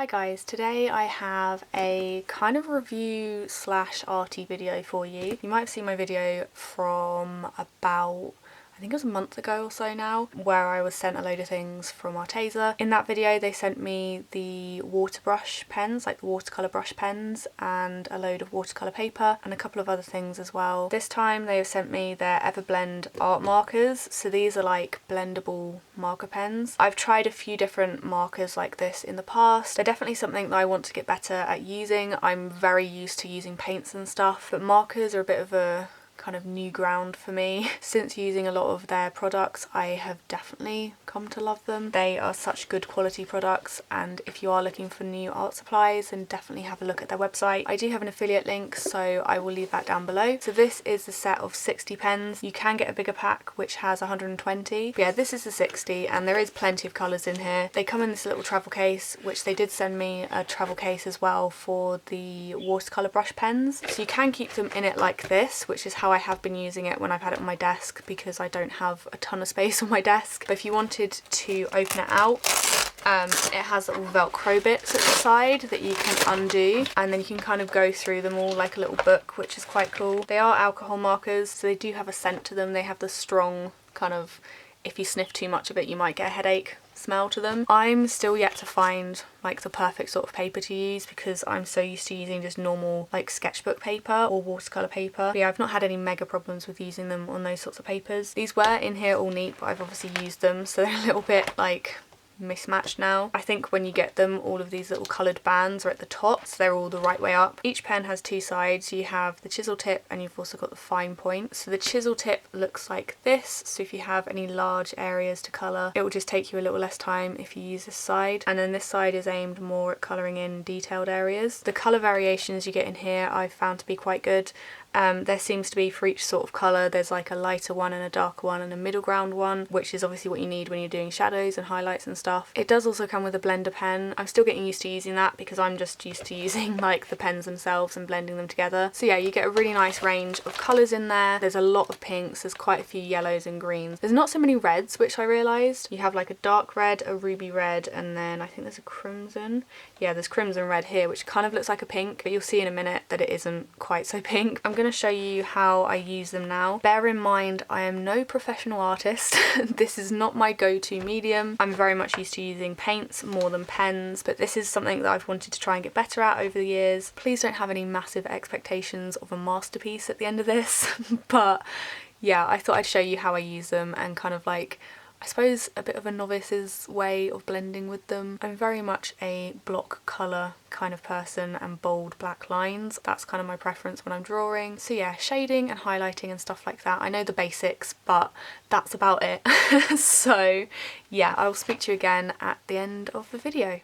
Hi guys, today I have a kind of review slash arty video for you. You might have seen my video from about, I think it was a month ago or so now, where I was sent a load of things from Arteza. In that video they sent me the water brush pens, like the watercolour brush pens, and a load of watercolour paper and a couple of other things as well. This time they have sent me their Everblend art markers, so these are like blendable marker pens. I've tried a few different markers like this in the past. They're definitely something that I want to get better at using. I'm very used to using paints and stuff, but markers are a bit of a kind of new ground for me. Since using a lot of their products, I have definitely come to love them. They are such good quality products, and if you are looking for new art supplies, then definitely have a look at their website. I do have an affiliate link, so I will leave that down below. So this is the set of 60 pens. You can get a bigger pack which has 120. But yeah, this is the 60 and there is plenty of colours in here. They come in this little travel case, which they did send me a travel case as well for the watercolour brush pens. So you can keep them in it like this, which is how I have been using it when I've had it on my desk, because I don't have a ton of space on my desk. But if you wanted to open it out, it has little velcro bits at the side that you can undo, and then you can kind of go through them all like a little book, which is quite cool. They are alcohol markers, so they do have a scent to them. They have the strong kind of, if you sniff too much of it you might get a headache smell to them. I'm still yet to find like the perfect sort of paper to use, because I'm so used to using just normal like sketchbook paper or watercolour paper. But yeah, I've not had any mega problems with using them on those sorts of papers. These were in here all neat, but I've obviously used them, so they're a little bit like mismatched now. I think when you get them, all of these little coloured bands are at the top, so they're all the right way up. Each pen has two sides. You have the chisel tip and you've also got the fine point. So the chisel tip looks like this, so if you have any large areas to colour, it will just take you a little less time if you use this side. And then this side is aimed more at colouring in detailed areas. The colour variations you get in here I've found to be quite good. There seems to be, for each sort of colour, there's like a lighter one and a darker one and a middle ground one, which is obviously what you need when you're doing shadows and highlights and stuff. It does also come with a blender pen. I'm still getting used to using that because I'm just used to using like the pens themselves and blending them together. So yeah, you get a really nice range of colours in there. There's a lot of pinks, there's quite a few yellows and greens. There's not so many reds, which I realised. You have like a dark red, a ruby red, and then I think there's a crimson. Yeah, there's crimson red here, which kind of looks like a pink, but you'll see in a minute that it isn't quite so pink. I'm going to show you how I use them now. Bear in mind, I am no professional artist. This is not my go-to medium. I'm very much used to using paints more than pens, but this is something that I've wanted to try and get better at over the years. Please don't have any massive expectations of a masterpiece at the end of this, but yeah, I thought I'd show you how I use them and kind of like, I suppose, a bit of a novice's way of blending with them. I'm very much a block colour kind of person and bold black lines. That's kind of my preference when I'm drawing. So yeah, shading and highlighting and stuff like that. I know the basics, but that's about it. So yeah, I'll speak to you again at the end of the video.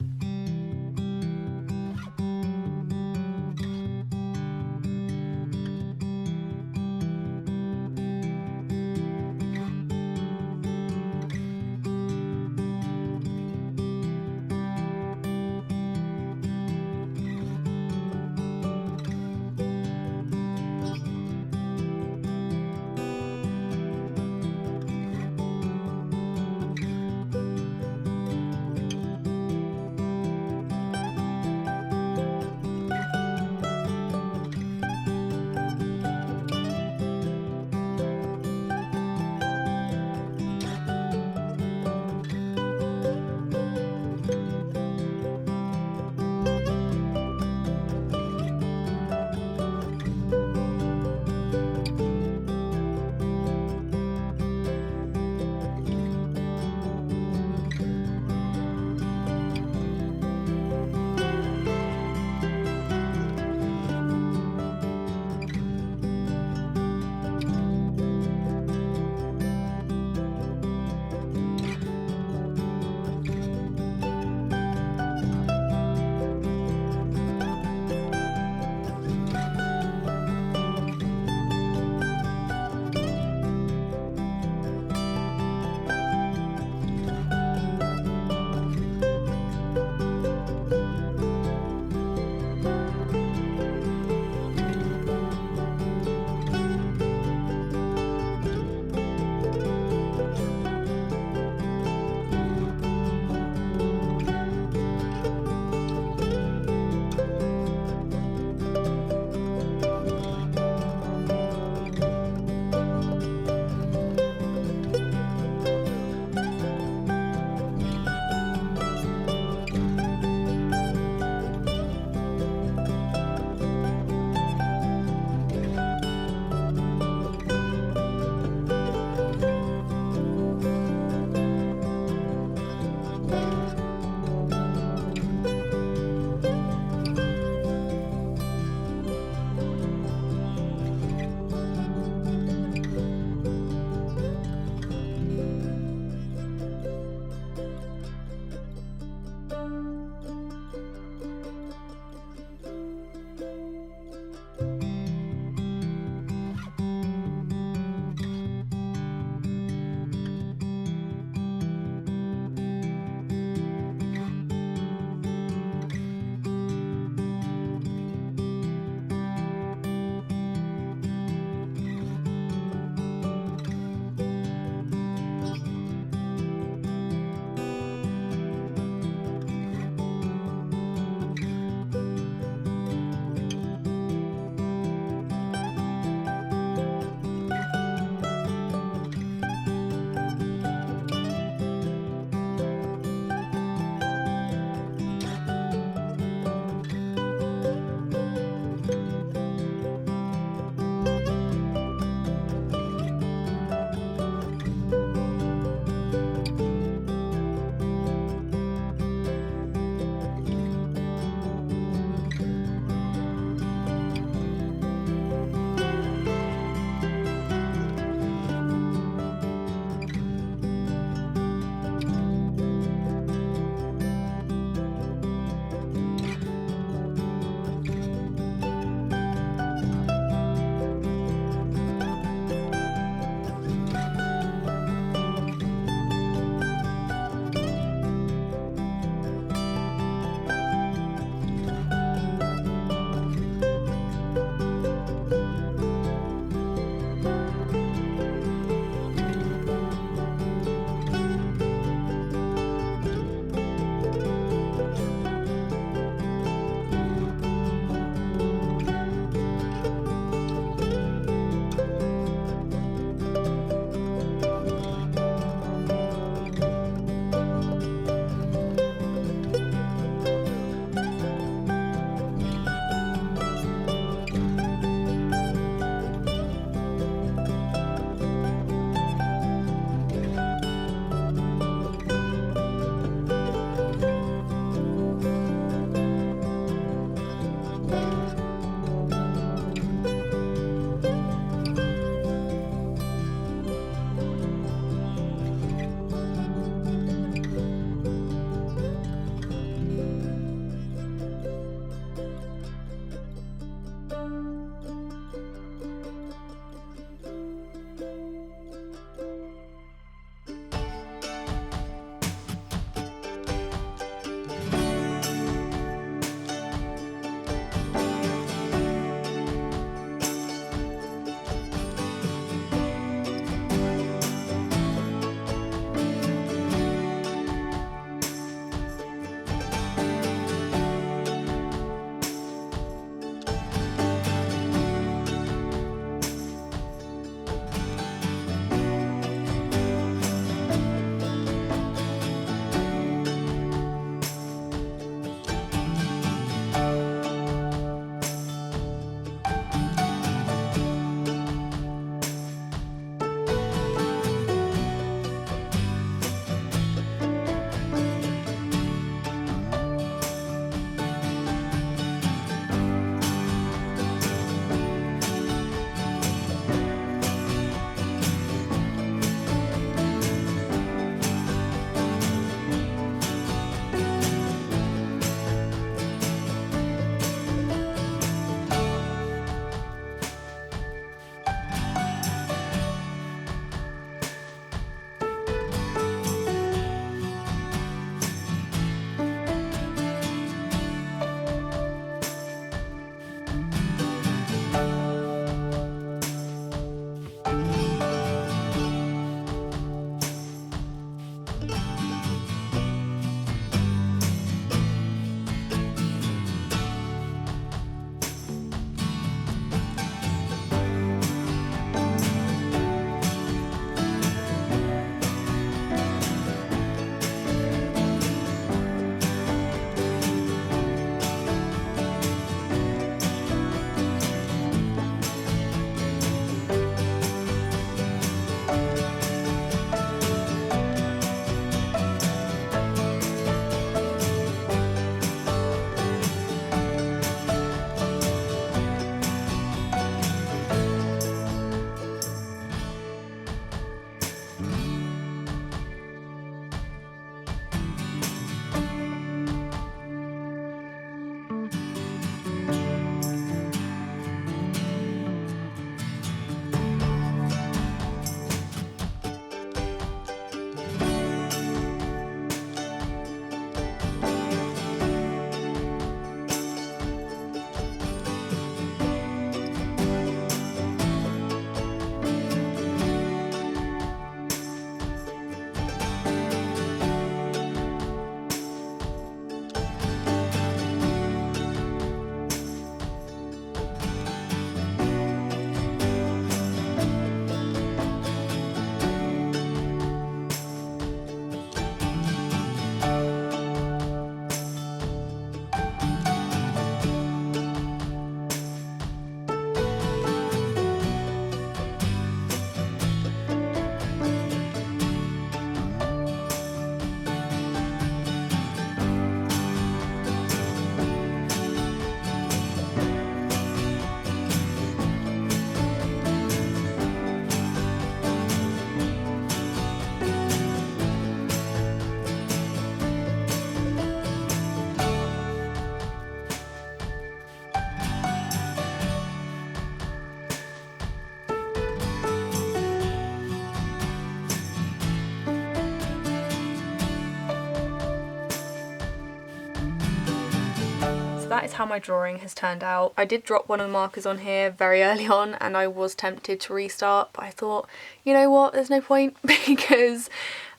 So that is how my drawing has turned out. I did drop one of the markers on here very early on and I was tempted to restart, but I thought, you know what, there's no point because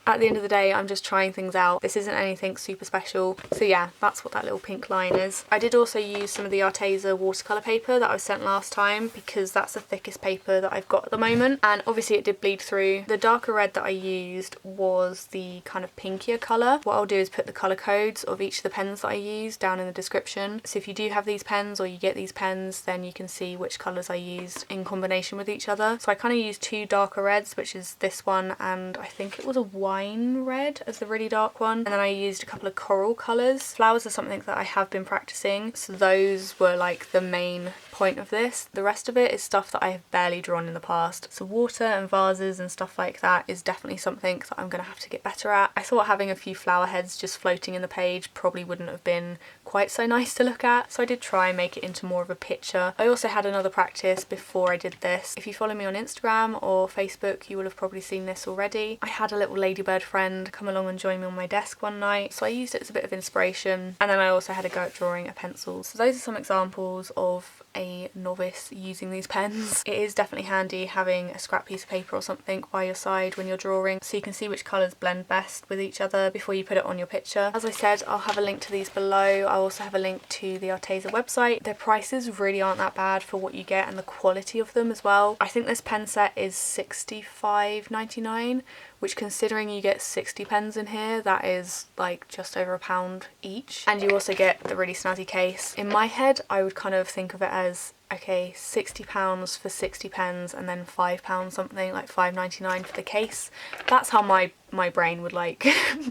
at the end of the day, I'm just trying things out. This isn't anything super special. So yeah, that's what that little pink line is. I did also use some of the Arteza watercolour paper that I was sent last time because that's the thickest paper that I've got at the moment. And obviously it did bleed through. The darker red that I used was the kind of pinkier colour. What I'll do is put the colour codes of each of the pens that I used down in the description. So if you do have these pens or you get these pens, then you can see which colours I used in combination with each other. So I kind of used two darker reds, which is this one and I think it was a wine red as the really dark one, and then I used a couple of coral colours. Flowers are something that I have been practicing, so those were like the main point of this. The rest of it is stuff that I have barely drawn in the past. So water and vases and stuff like that is definitely something that I'm going to have to get better at. I thought having a few flower heads just floating in the page probably wouldn't have been quite so nice to look at, so I did try and make it into more of a picture. I also had another practice before I did this. If you follow me on Instagram or Facebook, you will have probably seen this already. I had a little ladybird friend come along and join me on my desk one night, so I used it as a bit of inspiration, and then I also had a go at drawing a pencil. So those are some examples of a novice using these pens. It is definitely handy having a scrap piece of paper or something by your side when you're drawing so you can see which colours blend best with each other before you put it on your picture. As I said, I'll have a link to these below. I'll also have a link to the Arteza website. Their prices really aren't that bad for what you get and the quality of them as well. I think this pen set is $65.99, which considering you get 60 pens in here, that is like just over £1 each. And you also get the really snazzy case. In my head, I would kind of think of it as, okay, £60 for 60 pens and then £5 something, like $5.99 for the case. That's how my brain would like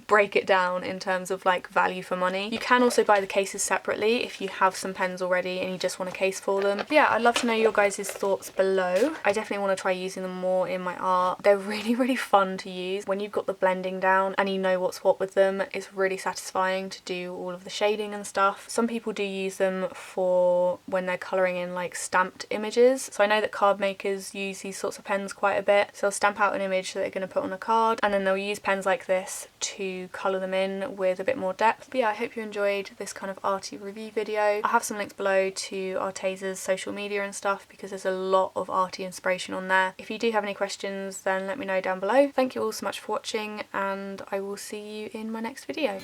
break it down in terms of like value for money. You can also buy the cases separately if you have some pens already and you just want a case for them. But yeah, I'd love to know your guys' thoughts below. I definitely want to try using them more in my art. They're really fun to use. When you've got the blending down and you know what's what with them, it's really satisfying to do all of the shading and stuff. Some people do use them for when they're colouring in like stamped images. So I know that card makers use these sorts of pens quite a bit. So they'll stamp out an image that they're going to put on a card and then they'll use pens like this to colour them in with a bit more depth. But yeah, I hope you enjoyed this kind of arty review video. I'll have some links below to Arteza's social media and stuff because there's a lot of arty inspiration on there. If you do have any questions, then let me know down below. Thank you all so much for watching and I will see you in my next video.